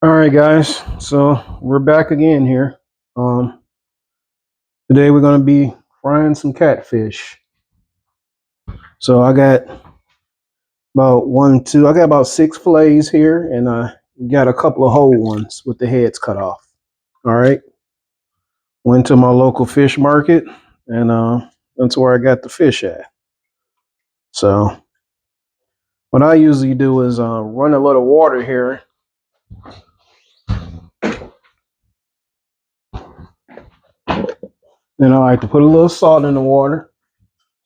All right, guys. So we're back again here. Um, Today we're gonna be frying some catfish. So I got about one, two. I got about six fillets here, and I got a couple of whole ones with the heads cut off. All right. Went to my local fish market, and that's where I got the fish at. So what I usually do is run a little water here. Then I like to put a little salt in the water.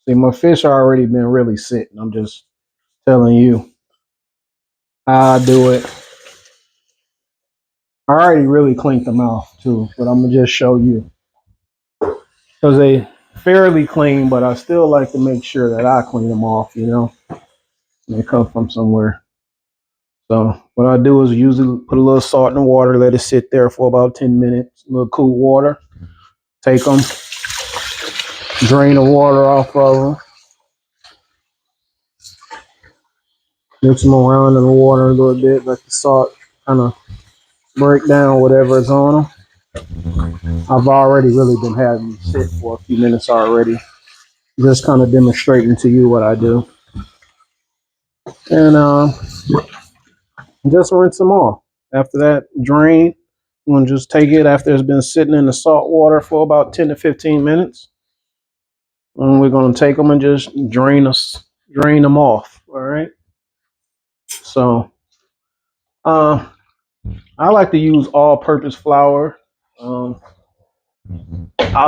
See, my fish already been really sitting. I'm just telling you how I do it. I already really cleaned them off too, but I'm gonna just show you because they fairly clean, but I still like to make sure that I clean them off. They come from somewhere. So what I do is usually put a little salt in the water, let it sit there for about 10 minutes, a little cool water. Take them, drain the water off of them, mix them around in the water a little bit, let the salt kind of break down whatever is on them. I've already really been having them sit for a few minutes already, just kind of demonstrating to you what I do. And just rinse them off. After that, drain. I'm gonna just take it after it's been sitting in the salt water for about 10 to 15 minutes. And we're gonna take them and just drain them off. All right. So uh, I like to use all-purpose flour. Um,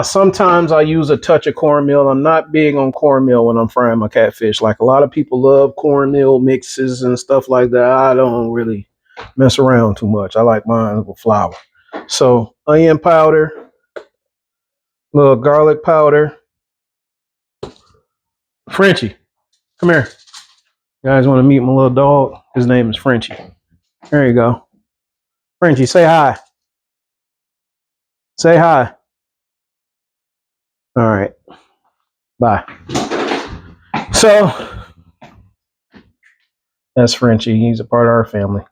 sometimes I use a touch of cornmeal. I'm not big on cornmeal when I'm frying my catfish. Like a lot of people love cornmeal mixes and stuff like that. I don't really mess around too much. I like mine with flour. So onion powder, little garlic powder. Frenchie, come here. You guys want to meet my little dog? His name is Frenchie. There you go. Frenchie, say hi. Say hi. All right. Bye. So that's Frenchie. He's a part of our family.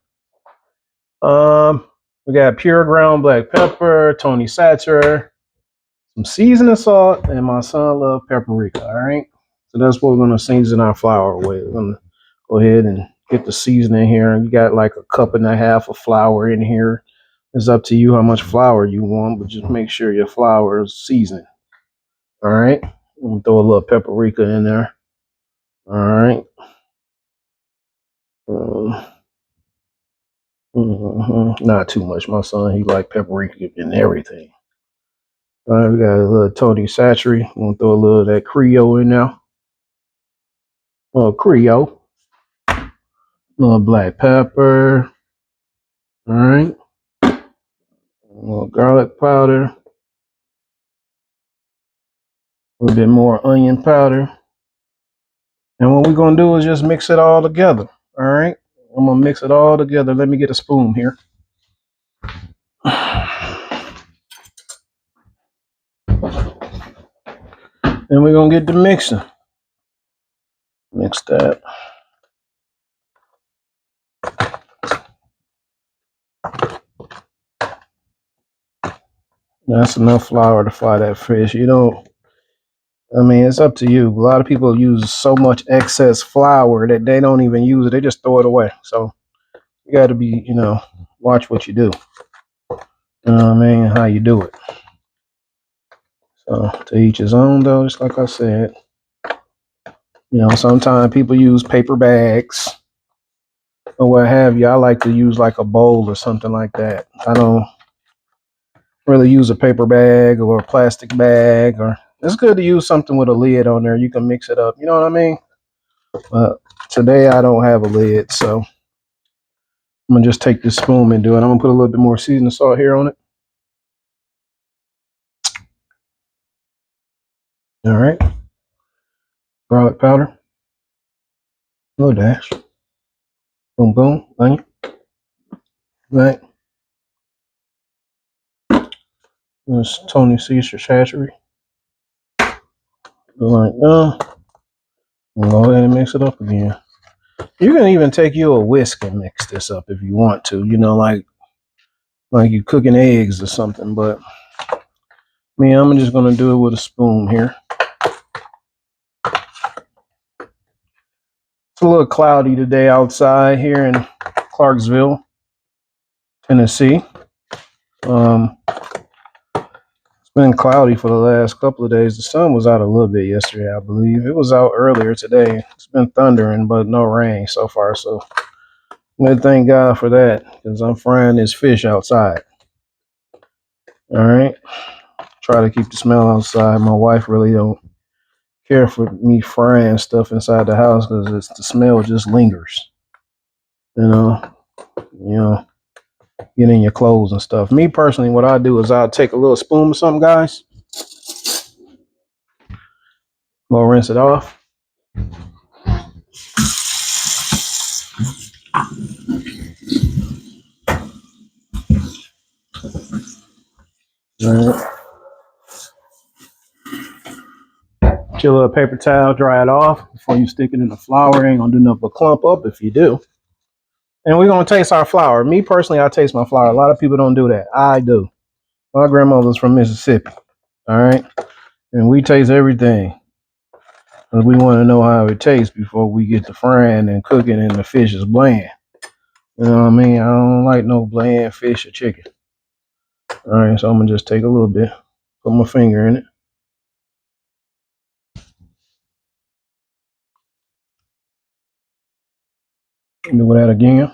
We got pure ground black pepper, Tony Satcher, some seasoning salt, and my son loves paprika. All right. So that's what we're gonna season our flour with. We're gonna go ahead and get the seasoning here. You got like a cup and a half of flour in here. It's up to you how much flour you want, but just make sure your flour is seasoned. All right. We'll throw a little paprika in there. All right. Not too much. My son, he like paprika and everything. All right, we got a little Tony Satchery. We're gonna throw a little of that Creole in there. A little Creole. A little black pepper. All right. A little garlic powder. A little bit more onion powder. And what we're gonna do is just mix it all together. All right. I'm gonna mix it all together. Let me get a spoon here. And we're gonna get the mixing. Mix that. That's enough flour to fry that fish. It's up to you. A lot of people use so much excess flour that they don't even use it. They just throw it away. So you got to be, watch what you do. You know what I mean? How you do it. So to each his own, though, just like I said. Sometimes people use paper bags or what have you. I like to use like a bowl or something like that. I don't really use a paper bag or a plastic bag, or it's good to use something with a lid on there. You can mix it up. You know what I mean? But today I don't have a lid, so I'm gonna just take this spoon and do it. I'm gonna put a little bit more seasoning salt here on it. All right. Garlic powder. A little dash. Boom, boom. Onion. Right. This Tony Caesar Satchery. Like that. Go ahead and mix it up again. You can even take you a whisk and mix this up if you want to. like you cooking eggs or something. But me, I'm just gonna do it with a spoon here. It's a little cloudy today outside here in Clarksville, Tennessee. It's been cloudy for the last couple of days. The sun was out a little bit yesterday, I believe. It was out earlier today. It's been thundering, but no rain so far. So I'm gonna thank God for that because I'm frying this fish outside. All right. Try to keep the smell outside. My wife really don't care for me frying stuff inside the house because the smell just lingers. You know, you know, get in your clothes and stuff. Me personally, what I do is I'll take a little spoon or something, guys. Go rinse it off. All right. Get a little paper towel, dry it off before you stick it in the flour. Ain't gonna do nothing but clump up if you do. And we're gonna taste our flour. Me personally, I taste my flour. A lot of people don't do that. I do. My grandmother's from Mississippi. All right. And we taste everything. Because we want to know how it tastes before we get to frying and cooking and the fish is bland. You know what I mean? I don't like no bland fish or chicken. All right, so I'm going to just take a little bit, put my finger in it. Do that again.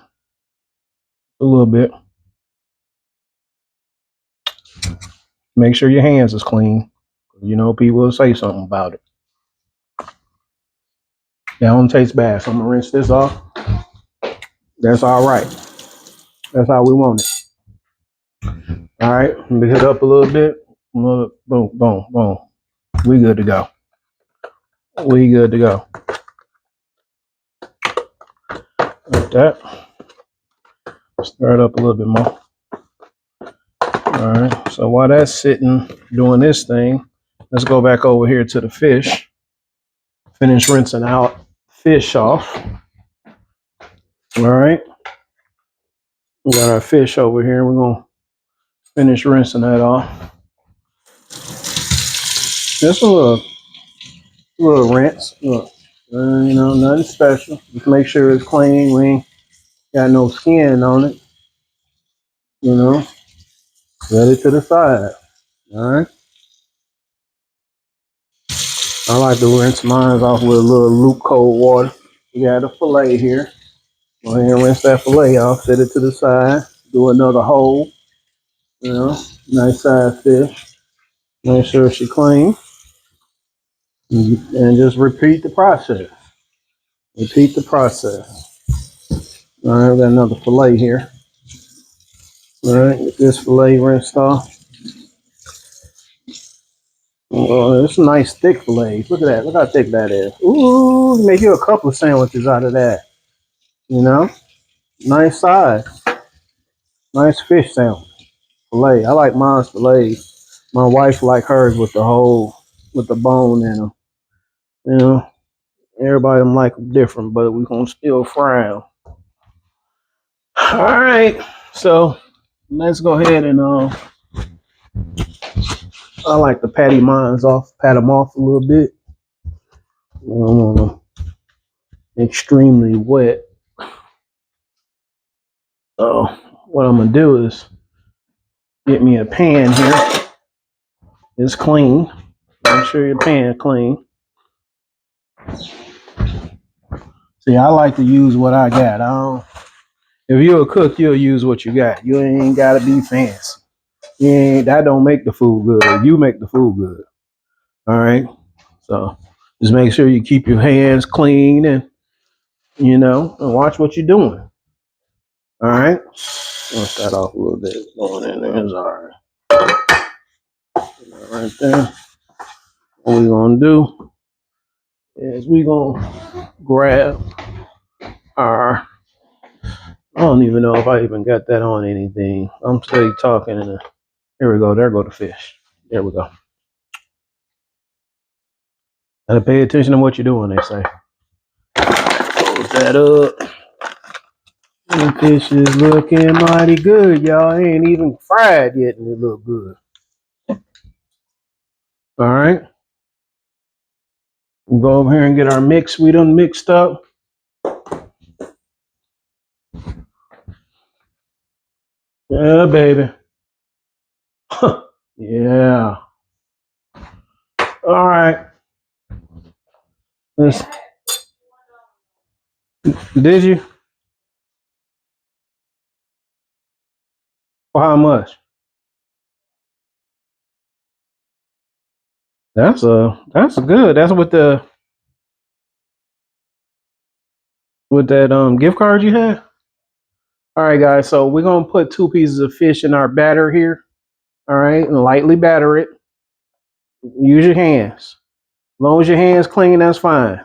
A little bit. Make sure your hands is clean. You know, people will say something about it. That don't taste bad, so I'm going to rinse this off. That's all right. That's how we want it. All right, mix it up a little bit. Boom, boom, boom. We good to go. We good to go. Like that. Stir it up a little bit more. All right, so while that's sitting doing this thing, let's go back over here to the fish. Finish rinsing out fish off. All right, we got our fish over here. We're gonna finish rinsing that off. Just a little rinse. Look, you know, nothing special. Just make sure it's clean. We ain't got no skin on it. You know, set it to the side. All right. I like to rinse mine off with a little luke cold water. We got a fillet here. Go ahead and rinse that fillet off. Set it to the side. Do another hole. You know, nice size fish. Make sure she clean. And just repeat the process. Repeat the process. All right, we got another fillet here. All right, get this fillet rinsed off. Oh, it's a nice thick fillet. Look at that. Look how thick that is. Ooh, make you a couple of sandwiches out of that. You know, nice size. Nice fish sandwich. Fillet. I like mine's fillet. My wife like hers with the bone in them. You know, everybody them like them different, but we gonna still fry them. All right, so let's go ahead and I like to pat them off a little bit. I don't want them extremely wet. So what I'm gonna do is get me a pan here. It's clean. Make sure your pan clean. See, I like to use what I got. If you're a cook, you'll use what you got. You ain't gotta be fancy. That don't make the food good. You make the food good. All right. So just make sure you keep your hands clean and and watch what you're doing. All right. I'll start off a little bit. Going in there is all right. Right there. What we're gonna do is we're gonna grab our. I don't even know if I even got that on anything. I'm still talking. Here we go. There go the fish. There we go. Gotta pay attention to what you're doing. They say. Close that up. The fish is looking mighty good, y'all. It ain't even fried yet, and it look good. All right, we'll go over here and get our mix. We done mixed up. Yeah, baby. Yeah. All right. Let's, did you? For how much? That's good. That's with that gift card you had. All right, guys. So we're gonna put 2 pieces of fish in our batter here. All right, and lightly batter it. Use your hands. As long as your hands clean, that's fine.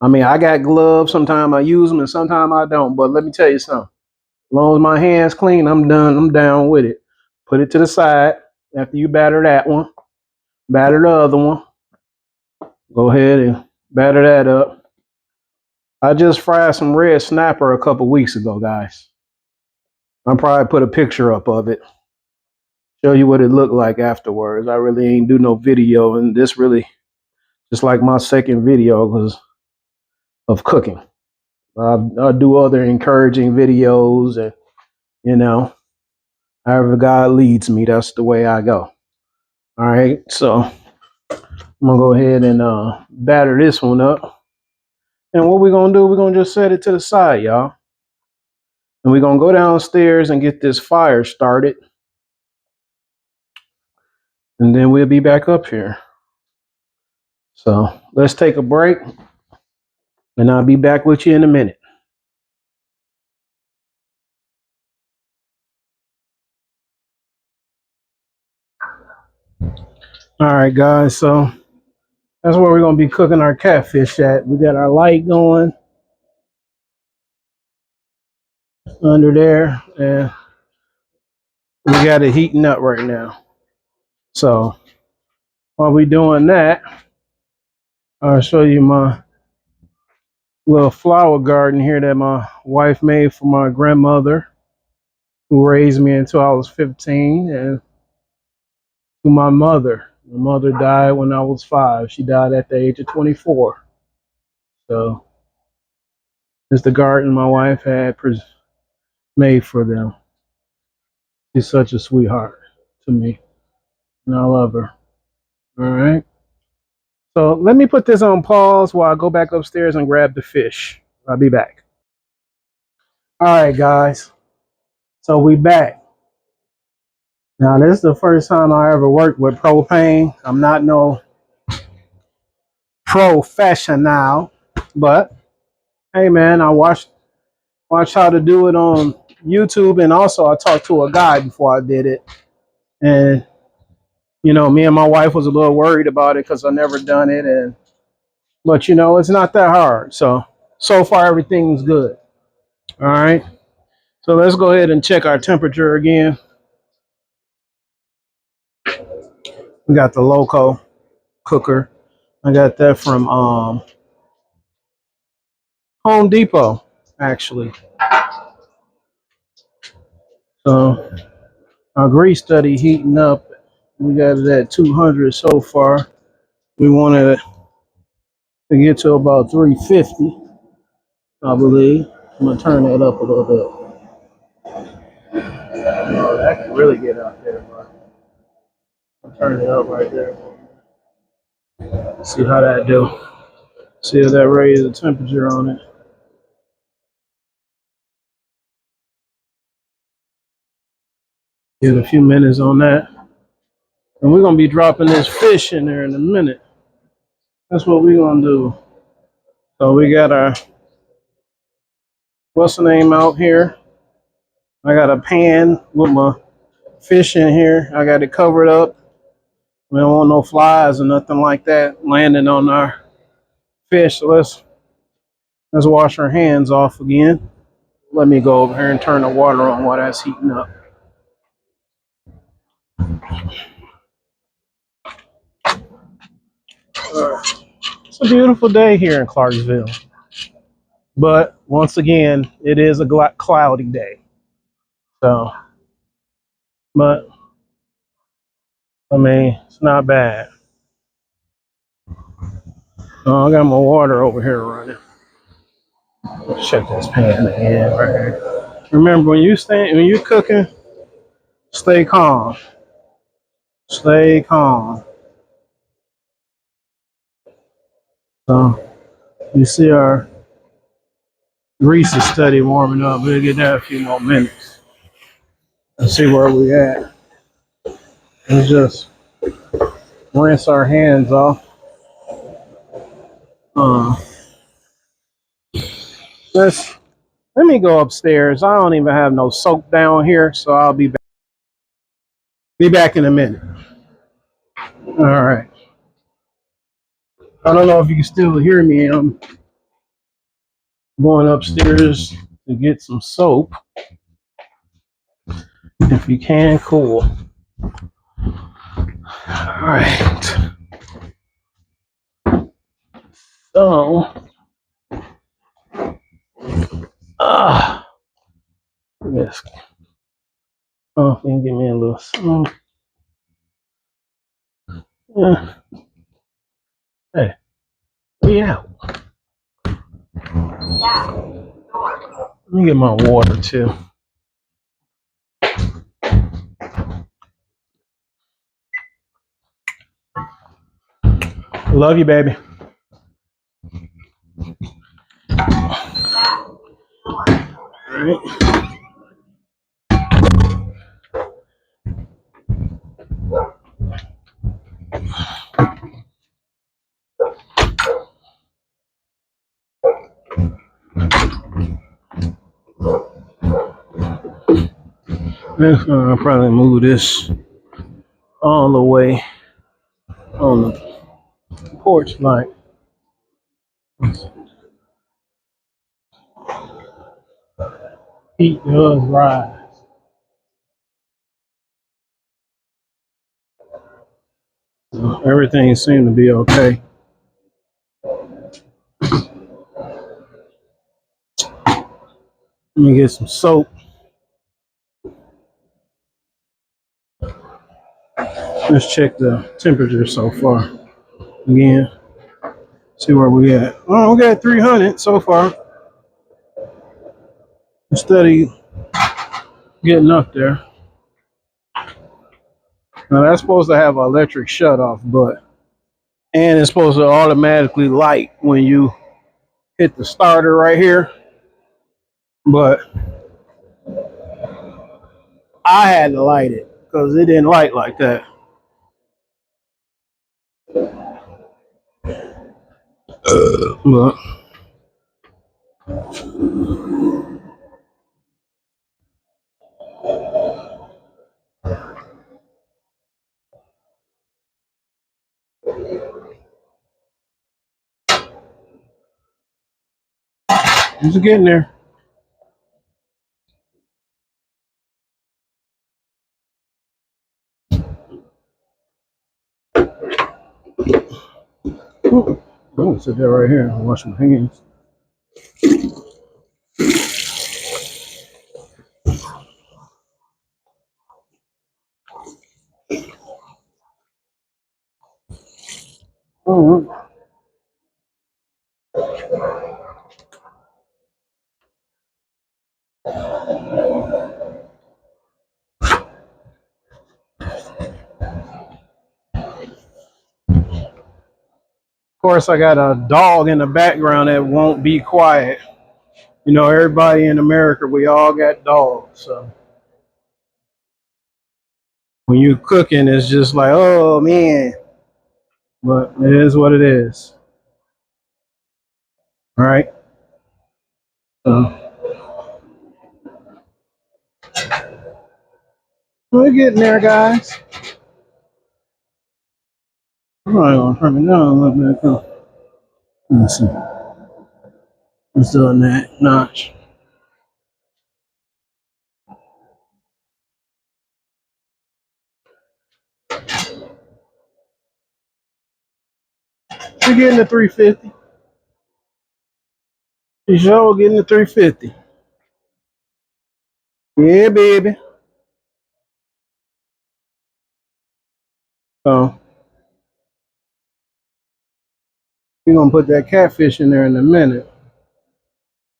I mean, I got gloves. Sometimes I use them, and sometimes I don't. But let me tell you something. As long as my hands clean, I'm done. I'm down with it. Put it to the side. After you batter that one, batter the other one. Go ahead and batter that up. I just fried some red snapper a couple weeks ago, guys. I'll probably put a picture up of it. Show you what it looked like afterwards. I really ain't do no video, and this really just like my second video because of cooking. I'll do other encouraging videos, and you know, however God leads me, that's the way I go. All right, so I'm gonna go ahead and batter this one up. And what we're gonna do, we're gonna just set it to the side, y'all. And we're gonna go downstairs and get this fire started. And then we'll be back up here. So let's take a break, and I'll be back with you in a minute. All right, guys. So that's where we're gonna be cooking our catfish at. We got our light going under there, and we got it heating up right now. So while we doing that, I'll show you my little flower garden here that my wife made for my grandmother, who raised me until I was 15, and to my mother. My mother died when I was 5. She died at the age of 24. So it's the garden my wife had made for them. She's such a sweetheart to me, and I love her. All right. So let me put this on pause while I go back upstairs and grab the fish. I'll be back. All right, guys. So we back. Now this is the first time I ever worked with propane. I'm not no professional, but hey, man, I watched how to do it on YouTube, and also I talked to a guy before I did it, and you know, me and my wife was a little worried about it because I never done it, and but you know, it's not that hard. So far everything's good. All right. So let's go ahead and check our temperature again. We got the Loco cooker. I got that from Home Depot, actually. So our grease study heating up. We got it at 200 so far. We wanted to get to about 350, I believe. I'm gonna turn that up a little bit. Oh, that can really get out there, bro. I'll turn it up right there. See how that do. See if that raises the temperature on it. Give it a few minutes on that. And we're gonna be dropping this fish in there in a minute. That's what we're gonna do. So we got our what's the name out here. I got a pan with my fish in here. I got it covered up. We don't want no flies or nothing like that landing on our fish. So let's wash our hands off again. Let me go over here and turn the water on while that's heating up. All right. It's a beautiful day here in Clarksville. But once again, it is a cloudy day. So, but I mean, it's not bad. Oh, I got my water over here running. Let's check this pan again right here. Remember, when you cooking, stay calm. Stay calm. So you see our grease is steady warming up. We'll get that a few more minutes and see where we at. Let's just rinse our hands off. Uh, let's let me go upstairs. I don't even have no soap down here, so I'll be back. Be back in a minute. All right. I don't know if you can still hear me. I'm going upstairs to get some soap. If you can, cool. All right. So, yes. Oh, you can give me a little. Yeah. Hey, be out. Let me get my water too. Love you, baby. All right. I'll probably move this all the way on the porch light. Heat does rise. So everything seemed to be okay. Let me get some soap. Let's check the temperature so far. Again, see where we at. Oh, we got 300 so far. Steady getting up there. Now that's supposed to have an electric shut off, but and it's supposed to automatically light when you hit the starter right here. But I had to light it because it didn't light like that. But it's getting there. I'm gonna sit there right here and wash my hands. Of course, I got a dog in the background that won't be quiet. You know, everybody in America, we all got dogs. So when you're cooking, it's just like, oh man. But it is what it is. All right. So we're getting there, guys. I'm gonna turn it down a little bit. Let's see. Let's do that notch. We're getting to 350. She sure getting the 350. Yeah, baby. So we're gonna put that catfish in there in a minute.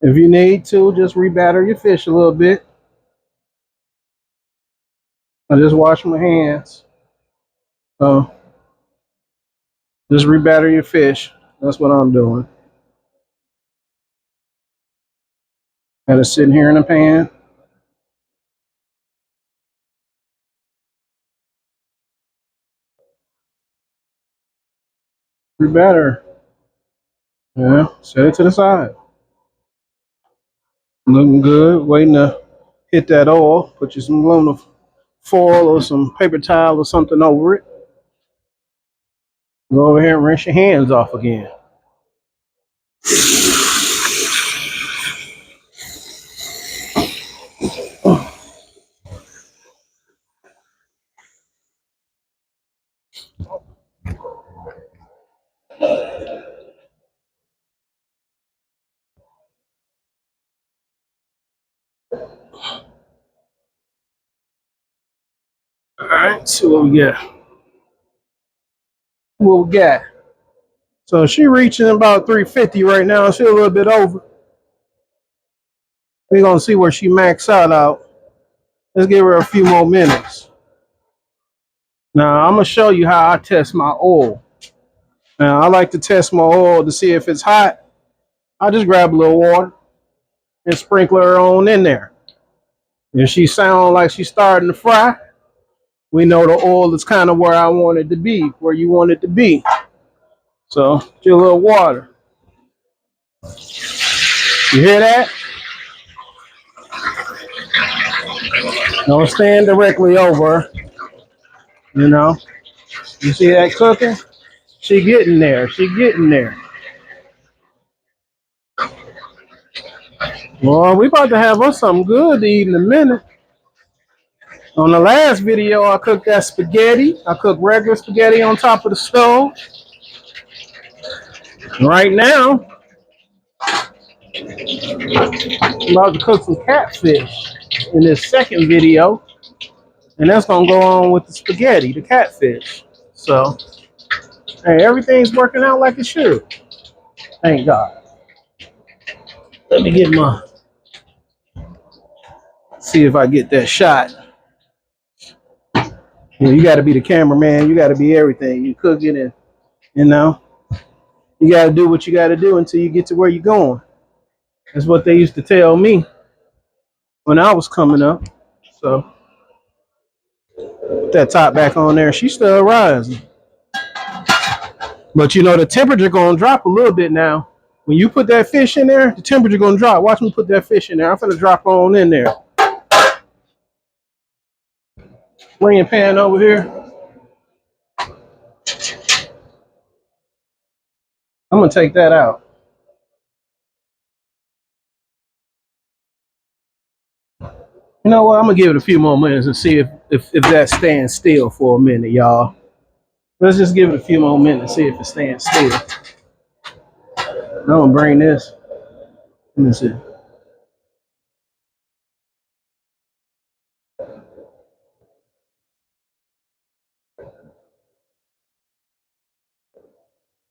If you need to, just rebatter your fish a little bit. I just wash my hands. So just rebatter your fish. That's what I'm doing. Got it sitting here in the pan. Rebatter. Yeah, set it to the side. Looking good. Waiting to hit that oil. Put you some aluminum foil or some paper towel or something over it. Go over here and rinse your hands off again. All right, see what we got. What we got? So she reaching about 350 right now. She a little bit over. We're gonna see where she max out. Let's give her a few more minutes. Now I'm gonna show you how I test my oil. Now I like to test my oil to see if it's hot. I just grab a little water and sprinkle her on in there. If she sound like she's starting to fry, we know the oil is kind of where I want it to be, where you want it to be. So just a little water. You hear that? Don't stand directly over. You know. You see that cooking? She getting there. She getting there. Well, we about to have us something good to eat in a minute. On the last video, I cooked that spaghetti. I cooked regular spaghetti on top of the stove. Right now, I'm about to cook some catfish in this second video. And that's going to go on with the spaghetti, the catfish. So, hey, everything's working out like it should. Thank God. Let me get my, see if I get that shot. You got to be the cameraman. You got to be everything. You cooking and, you know, you got to do what you got to do until you get to where you're going. That's what they used to tell me when I was coming up. So, put that top back on there. She's still rising. But, you know, the temperature going to drop a little bit now. When you put that fish in there, the temperature going to drop. Watch me put that fish in there. I'm going to drop on in there. Bring your pan over here. I'm going to take that out. You know what? I'm going to give it a few more minutes and see if that stands still for a minute, y'all. Let's just give it a few more minutes, see if it stands still. I'm going to bring this. Let me see.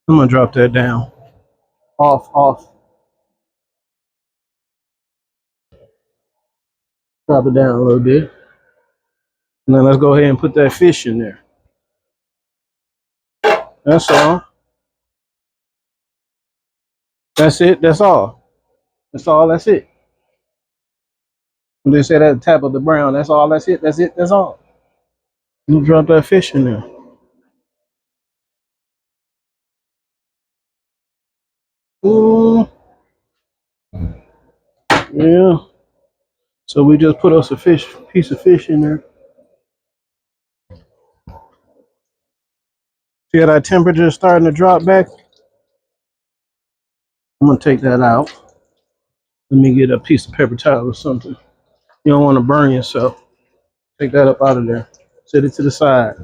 I'm going to drop that down. Off. Drop it down a little bit. And then let's go ahead and put that fish in there. That's all. That's it. That's all. That's all. That's it. They said at the top of the brown. That's all. That's it. That's it. That's all. You drop that fish in there. Ooh. Yeah. So we just put us a piece of fish in there. See how that temperature is starting to drop back? I'm gonna take that out. Let me get a piece of paper towel or something. You don't want to burn yourself. Take that up out of there. Set it to the side.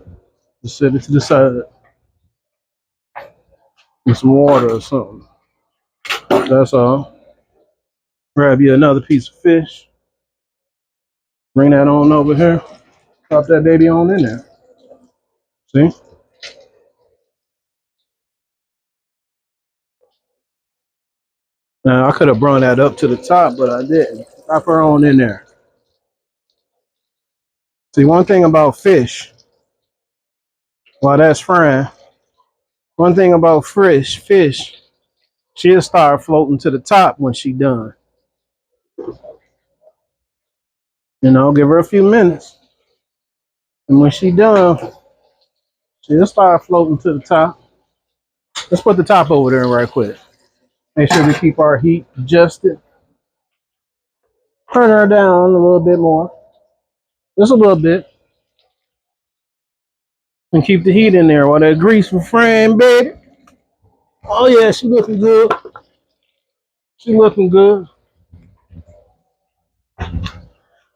Just set it to the side with some water or something. That's all. Grab you another piece of fish. Bring that on over here. Drop that baby on in there. See? Now I could have brought that up to the top, but I didn't. Drop her on in there. See, one thing about fish, while that's frying, one thing about fish, she'll start floating to the top when she done. You know, give her a few minutes. And when she done, she'll start floating to the top. Let's put the top over there right quick. Make sure we keep our heat adjusted. Turn her down a little bit more. Just a little bit. And keep the heat in there while that grease from frying, baby. Oh yeah, she looking good. She looking good.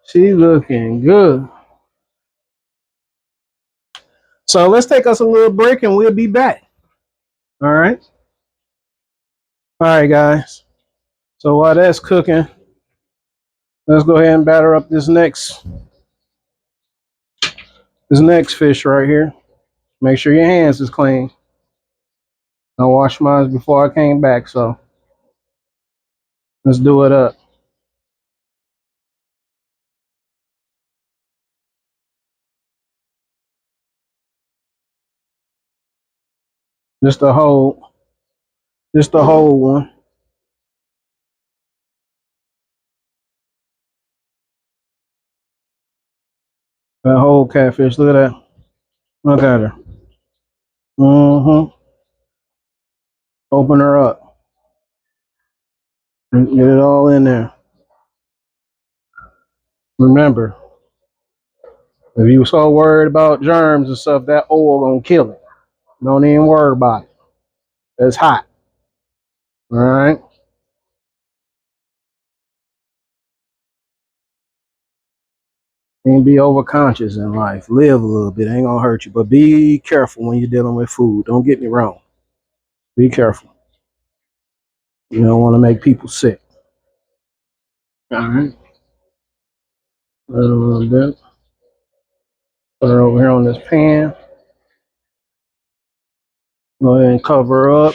She looking good. So let's take us a little break and we'll be back. All right. All right, guys. So while that's cooking, let's go ahead and batter up this next fish right here. Make sure your hands is clean. I washed mine before I came back, so let's do it up. Just the whole one. That whole catfish. Look at that. Look at her. Mm-hmm. Open her up. Get it all in there. Remember, if you so worried about germs and stuff, that oil gonna kill it. Don't even worry about it. It's hot. All right. And be overconscious in life. Live a little bit. Ain't gonna hurt you. But be careful when you're dealing with food. Don't get me wrong. Be careful. You don't want to make people sick. All right. A little bit. Put her over here on this pan. Go ahead and cover her up.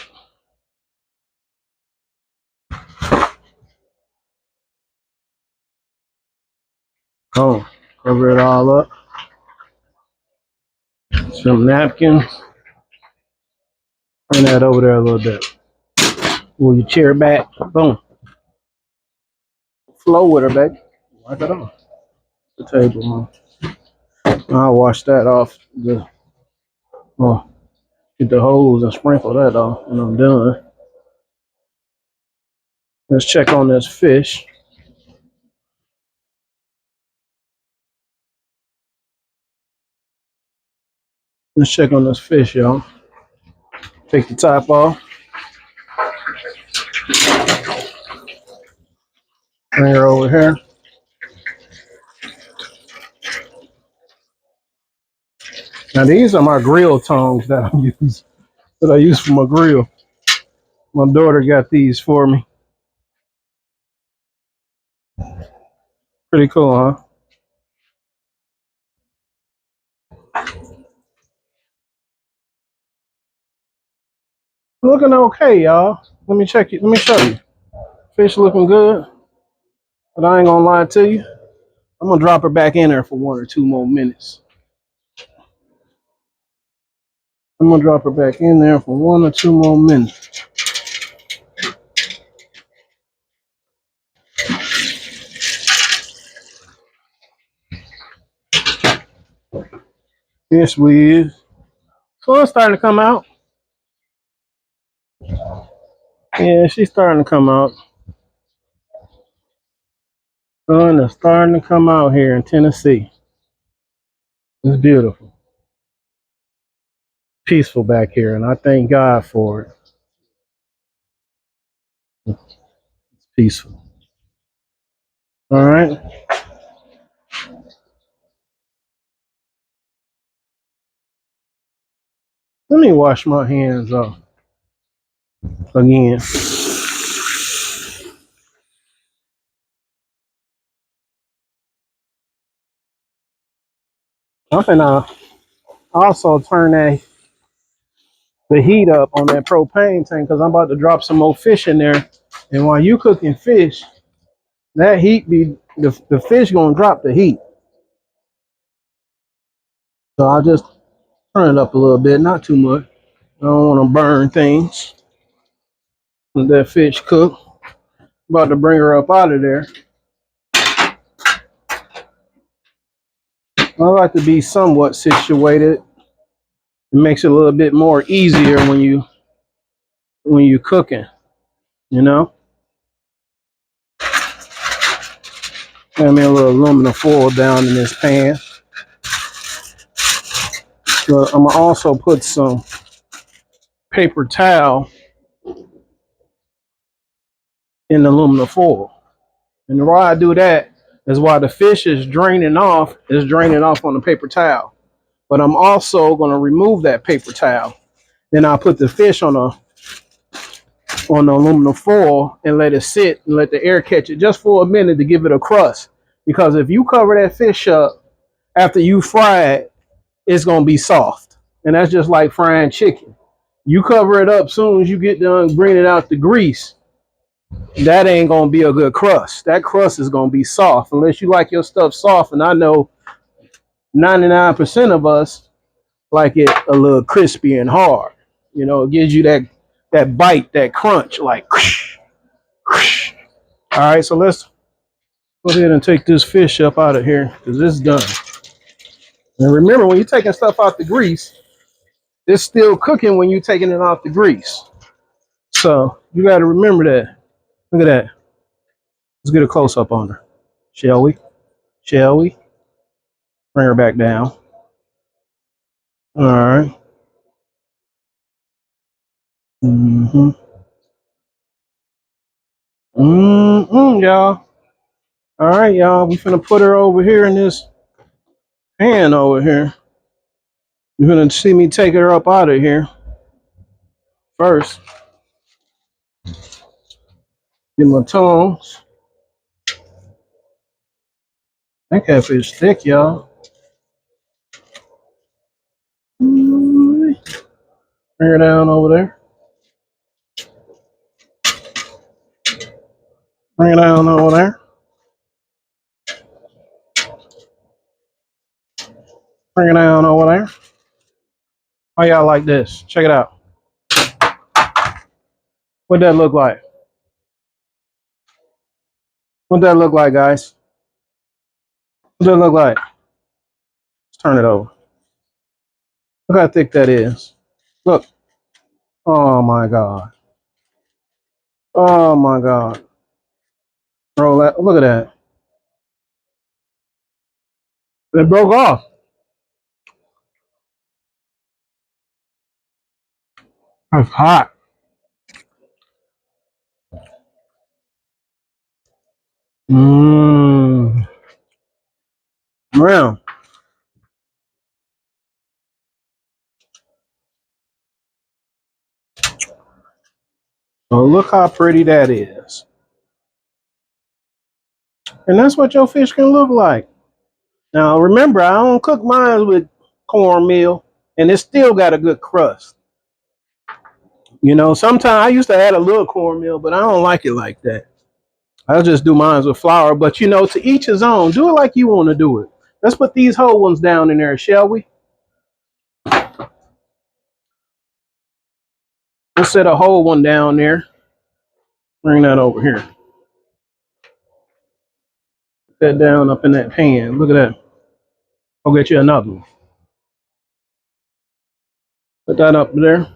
Oh, cover it all up. Some napkins. Bring that over there a little bit. Move your chair back. Boom. Flow with her, baby. Wipe it off the table, man. I'll wash that off. Oh, get the hose and sprinkle that off when I'm done. Let's check on this fish. Let's check on this fish, y'all. Take the top off. Bring her over here. Now these are my grill tongs that I use for my grill. My daughter got these for me. Pretty cool, huh? Looking okay, y'all. Let me check it. Let me show you. Fish looking good, but I ain't gonna lie to you. I'm gonna drop her back in there for 1 or 2 more minutes. I'm gonna drop her back in there for 1 or 2 more minutes. Yes, we is. So it's starting to come out. Yeah, she's starting to come out. Sun is starting to come out here in Tennessee. It's beautiful. Peaceful back here, and I thank God for it. It's peaceful. All right. Let me wash my hands off again. I'm gonna also turn the heat up on that propane tank because I'm about to drop some more fish in there. And while you cooking fish, that heat be the fish gonna drop the heat. So I'll just turn it up a little bit, not too much. I don't want to burn things. Let that fish cook. About to bring her up out of there. I like to be somewhat situated. It makes it a little bit more easier when you cooking. You know, got me a little aluminum foil down in this pan. But I'm gonna also put some paper towel in the aluminum foil. And why I do that is while the fish is draining off, on the paper towel. But I'm also gonna remove that paper towel. Then I'll put the fish on the aluminum foil and let it sit and let the air catch it just for a minute to give it a crust. Because if you cover that fish up after you fry it, it's gonna be soft. And that's just like frying chicken. You cover it up soon as you get done bringing it out the grease, that ain't gonna be a good crust. That crust is gonna be soft unless you like your stuff soft. And I know 99% of us like it a little crispy and hard. You know, it gives you that bite, that crunch, like. All right, so let's go ahead and take this fish up out of here because it's done. And remember, when you're taking stuff out the grease, it's still cooking when you're taking it out the grease. So you got to remember that. Look at that. Let's get a close up on her. Shall we? Shall we? Bring her back down. All right. Mm-hmm. Mm-hmm, y'all. All right, y'all. We finna put her over here in this pan over here. You're gonna see me take her up out of here first. Get my tongs. That catfish thick, y'all. Bring her down over there. Bring her down over there. Bring her down over there. How y'all like this? Check it out. What that look like? What that look like, guys? What that look like? Let's turn it over. Look how thick that is. Look. Oh my God. Oh my God. Bro, look at that. It broke off. It's hot. Mmm. Man. So look how pretty that is. And that's what your fish can look like. Now remember, I don't cook mine with cornmeal, and it still got a good crust. You know, sometimes I used to add a little cornmeal, but I don't like it like that. I'll just do mine with flour. But you know, to each his own. Do it like you want to do it. Let's put these whole ones down in there, shall we? Let's set a whole one down there. Bring that over here. Put that down up in that pan. Look at that. I'll get you another one. Put that up there.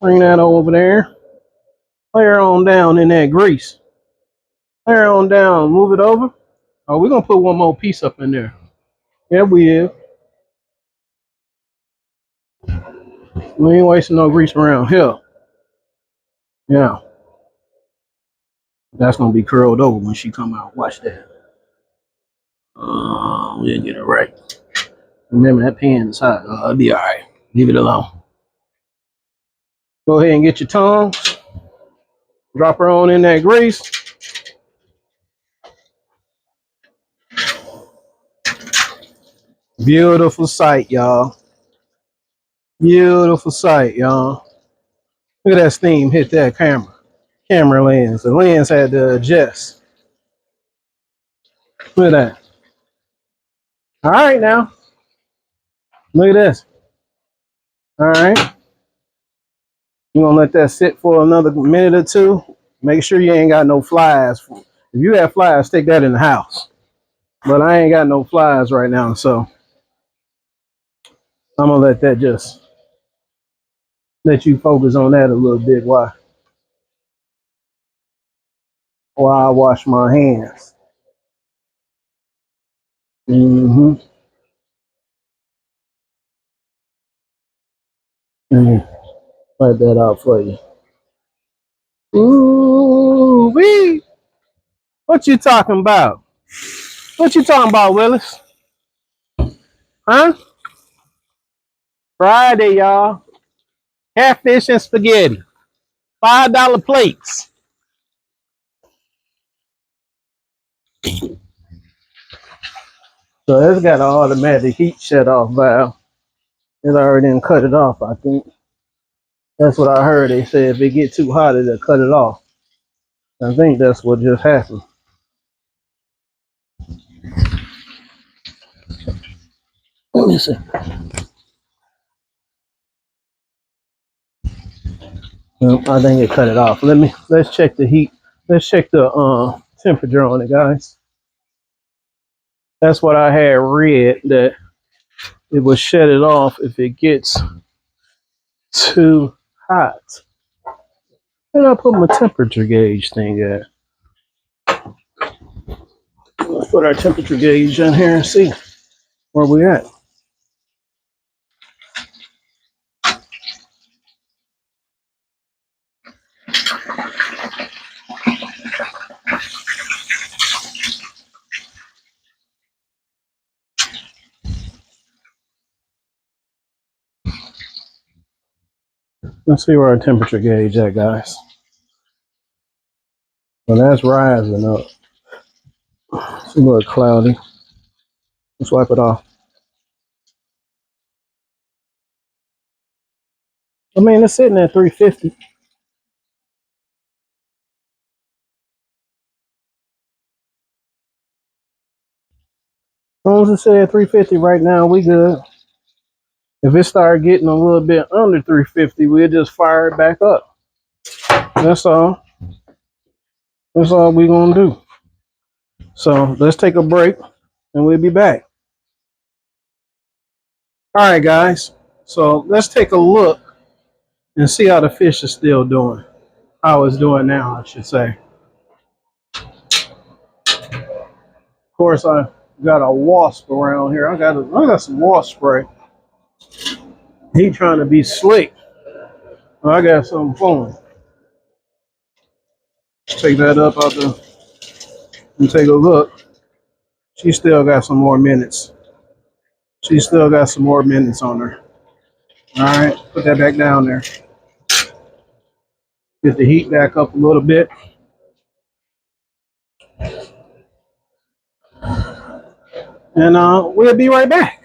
Bring that over there. Lay her on down in that grease. Lay her on down. Move it over. Oh, we're gonna put one more piece up in there. Yeah, we is. We ain't wasting no grease around here. Yeah. That's gonna be curled over when she come out. Watch that. We'll get it right. Remember that pan is hot. It'll be all right. Leave it alone. Go ahead and get your tongs. Drop her on in that grease. Beautiful sight, y'all. Beautiful sight, y'all. Look at that steam hit that camera lens. The lens had to adjust. Look at that. All right, now. Look at this. All right. You're going to let that sit for another minute or two. Make sure you ain't got no flies. If you have flies, take that in the house. But I ain't got no flies right now, so I'm going to let that just let you focus on that a little bit while I wash my hands. Mm-hmm. Wipe that out for you. Ooh, wee. What you talking about? What you talking about, Willis? Huh? Friday, y'all. Catfish and spaghetti. $5 plates. So it's got an automatic heat shut off valve. It already didn't cut it off, I think. That's what I heard. They said if it get too hot, it'll cut it off. I think that's what just happened. Let me see. Nope, I think it cut it off. Let's check the heat. Let's check the temperature on it, guys. That's what I had read, that it will shut it off if it gets too hot. Where did I put my temperature gauge thing at? Let's put our temperature gauge in here and see where we at. Let's see where our temperature gauge at, guys. Well, that's rising up. It's a little cloudy. Let's wipe it off. I mean, it's sitting at 350. As long as it's sitting at 350 right now, we good. If it start getting a little bit under 350, we'll just fire it back up. That's all. That's all we're gonna do. So let's take a break and we'll be back. All right, guys. So let's take a look and see how the fish is still doing. How it's doing now, I should say. Of course, I got a wasp around here. I got some wasp spray. He trying to be slick. I got something for him. Take that up out there and take a look. She still got some more minutes. She still got some more minutes on her. All right, put that back down there. Get the heat back up a little bit. And we'll be right back.